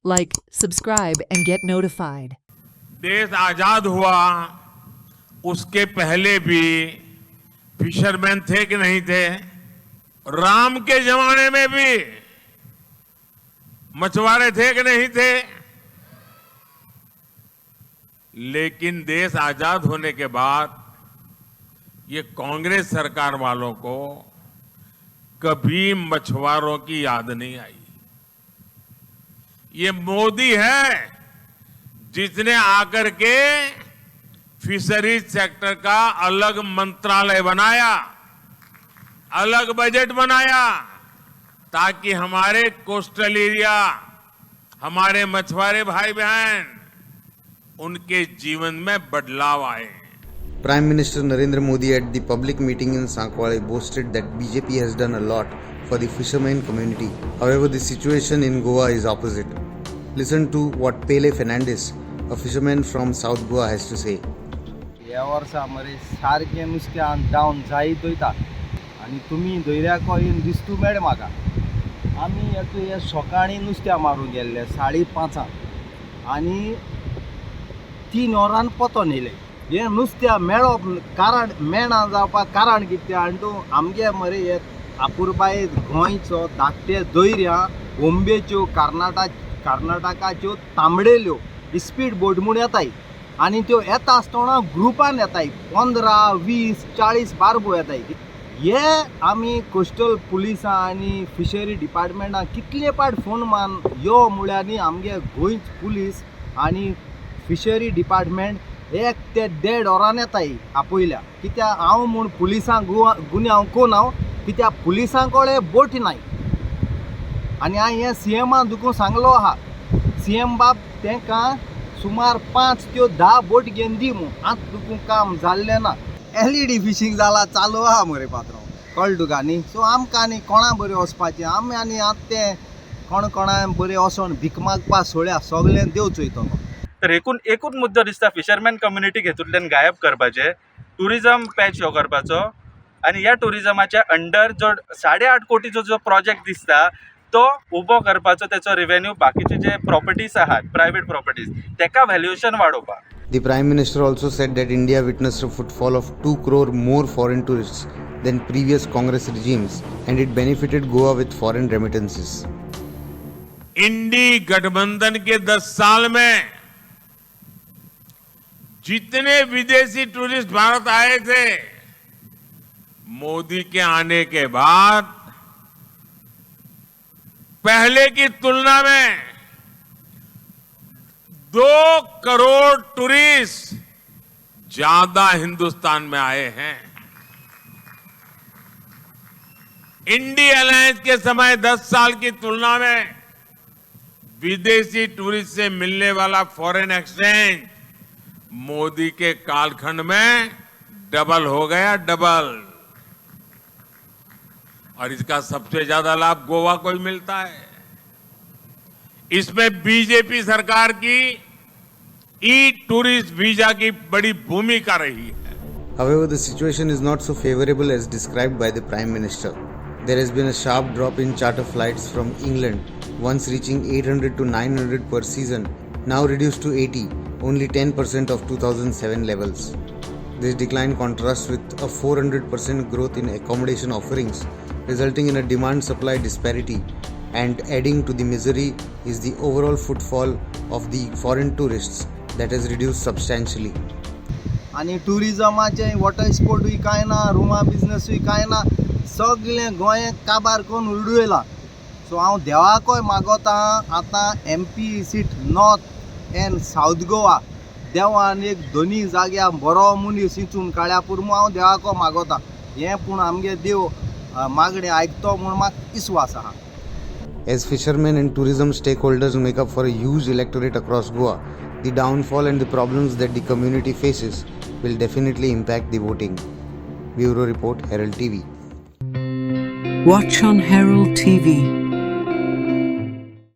Like, subscribe, and get notified. देश आजाद हुआ उसके पहले भी फिशरमैन थे कि नहीं थे? राम के जमाने में भी मछुआरे थे कि नहीं थे? लेकिन देश आजाद होने के बाद ये कांग्रेस सरकार वालों को कभी मछुआरों की याद नहीं आई। ये मोदी है जिसने आकर के फिशरीज सेक्टर का अलग मंत्रालय बनाया, अलग बजट बनाया, ताकि हमारे कोस्टल एरिया, हमारे मछुआरे भाई बहन, उनके जीवन में बदलाव आए। Prime Minister Narendra Modi at the public meeting in Sankwale boasted that BJP has done a lot for the fishermen community. However, the situation in Goa is opposite. Listen to what Pele Fernandez, a fisherman from South Goa, has to say. या वर्सा मरे सारखे नुस्त्यान down जायत वयता आनी तुमी दर्याको येवन दिसतू मेळ म्हाका। आमी हे सकाळीं नुस्त्या मारूंक गेल्ले 5:30 आनी 3 वरान पोतोन येयले। हे नुस्त्या मेळप कारण मेळना जावपाक कारण कितें आनी तूं आमगे मरे हे आपुरबाय गोंयचो धाकटे दर्या बोंबेच्यो कर्नाटकाच्यो तांबडेल्यो स्पीड बोट म्हूण येताय आनी त्यो येता आसतना ग्रुपान येताय 15, 20, 40 बारबो येताय। हे आमी कोस्टल पुलिसां आनी फिशरी डिपार्टमेंटाक कितले पाट फोन मान यो म्हळ्यार आमगे गोंयच पुलीस आनी फिशरी डिपार्टमेंट 1 ते 1.5 वरान येताय आपयल्या। कित्याक हांव म्हूण पुलिसांक गुन्यांव कोण हांव, कित्याक पुलिसां कडेन बोट नाय आनी हांवें हे CMाक दुखून सांगलो आहा। CM बाब तेंकां सुमार 5 ते 10 बोट घेवन दी म्हूण, आतां दुखून काम जाल्लें ना। LED फिशींग जाला चालू आहा मरे पात्रांव, कळ्ळें तुका न्ही? सो आमकां न्ही कोणा बरें वचपाचें, आमी आनी आतां तें कोणा बरें वचोन भीक मागपा सोड्या सगळें देव चोयतलो। तर एकूच मुद्दो दिसता फिशरमॅन कम्युनिटी हेतूंतल्यान गायब करपाचे, टुरिजम पॅच ह्यो करपाचो आनी ह्या टुरिजमाच्या अंडर जो 8.5 कोटीचो जो प्रोजेक्ट दिसता तो उबो करपाचो, त्याचो रेव्हेन्यू बाकीचे जे प्रॉपर्टीज आहात प्रायव्हेट प्रॉपर्टीज तेका व्हॅल्युएशन वाडोवपाक। The Prime Minister also said that India witnessed a footfall of 2 crore more foreign tourists than previous Congress regimes and it benefited Goa with foreign remittances. इंडी गठबंधन के 10 साल में जितने विदेशी टूरिस्ट भारत आए थे, मोदी के आने के बाद पहले की तुलना में 2 करोड़ टूरिस्ट ज्यादा हिंदुस्तान में आए हैं। इंडी अलायंस के समय 10 साल की तुलना में विदेशी टूरिस्ट से मिलने वाला फॉरेन एक्सचेंज मोदी के कालखंड में डबल हो गया, डबल। और इसका सबसे ज्यादा लाभ गोवा को ही मिलता है। इसमें बीजेपी सरकार की टूरिस्ट वीजा की बड़ी भूमिका रही है। However, the situation is not so favorable as described by the Prime Minister. There has been a sharp drop in charter flights from England, once reaching 800 to 900 per season, now reduced to 80, only 10% of 2007 levels. This decline contrasts with a 400% growth in accommodation offerings, resulting in a demand-supply disparity, and adding to the misery is the overall footfall of the foreign tourists that has reduced substantially. आनी टुरिजमाचे water स्पोर्टूय कांय ना, रुमा बिजनेसूय कांय ना, सगळें गोंय काबार करून उडयला। So हांव देवाकोय मागोता आतां MP seat north end south Goa देवान एक दोनी जाग्यार बरो मनीस इचून काड्या पुरमो हांव देवाको मागोता। हें पूण आमगे देव मागणें आयकतो म्हूण म्हाका विश्वास आहा। As fishermen and tourism stakeholders make up for a huge electorate across Goa, the downfall and the problems that the community faces will definitely impact the voting. Bureau Report, Herald TV. Watch on Herald TV.